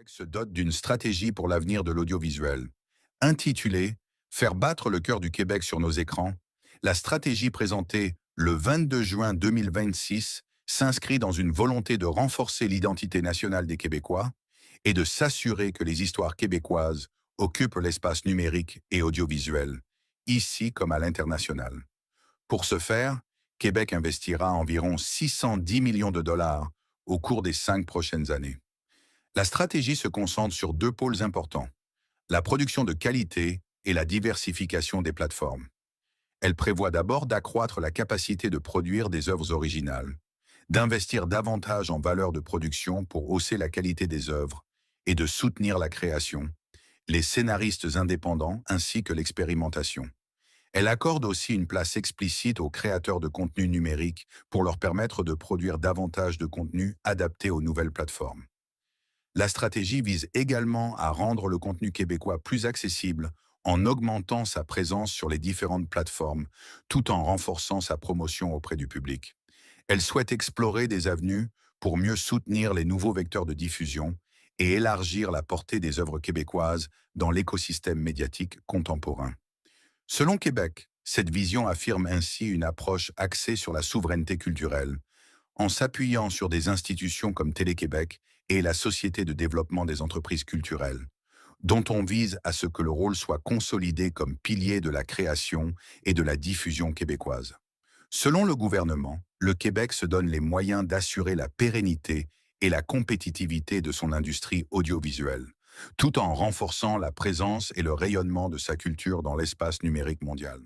se dote d'une stratégie pour l'avenir de l'audiovisuel. Intitulée Faire battre le cœur du Québec sur nos écrans, la stratégie présentée le 22 juin 2026 s'inscrit dans une volonté de renforcer l'identité nationale des Québécois et de s'assurer que les histoires québécoises occupent l'espace numérique et audiovisuel, ici comme à l'international. Pour ce faire, Québec investira environ 610 millions de dollars au cours des 5 prochaines années. La stratégie se concentre sur deux pôles importants, la production de qualité et la diversification des plateformes. Elle prévoit d'abord d'accroître la capacité de produire des œuvres originales, d'investir davantage en valeur de production pour hausser la qualité des œuvres et de soutenir la création, les scénaristes indépendants ainsi que l'expérimentation. Elle accorde aussi une place explicite aux créateurs de contenu numérique pour leur permettre de produire davantage de contenu adapté aux nouvelles plateformes. La stratégie vise également à rendre le contenu québécois plus accessible en augmentant sa présence sur les différentes plateformes, tout en renforçant sa promotion auprès du public. Elle souhaite explorer des avenues pour mieux soutenir les nouveaux vecteurs de diffusion et élargir la portée des œuvres québécoises dans l'écosystème médiatique contemporain. Selon Québec, cette vision affirme ainsi une approche axée sur la souveraineté culturelle, en s'appuyant sur des institutions comme Télé-Québec et la Société de développement des entreprises culturelles, dont on vise à ce que le rôle soit consolidé comme pilier de la création et de la diffusion québécoise. Selon le gouvernement, le Québec se donne les moyens d'assurer la pérennité et la compétitivité de son industrie audiovisuelle, tout en renforçant la présence et le rayonnement de sa culture dans l'espace numérique mondial.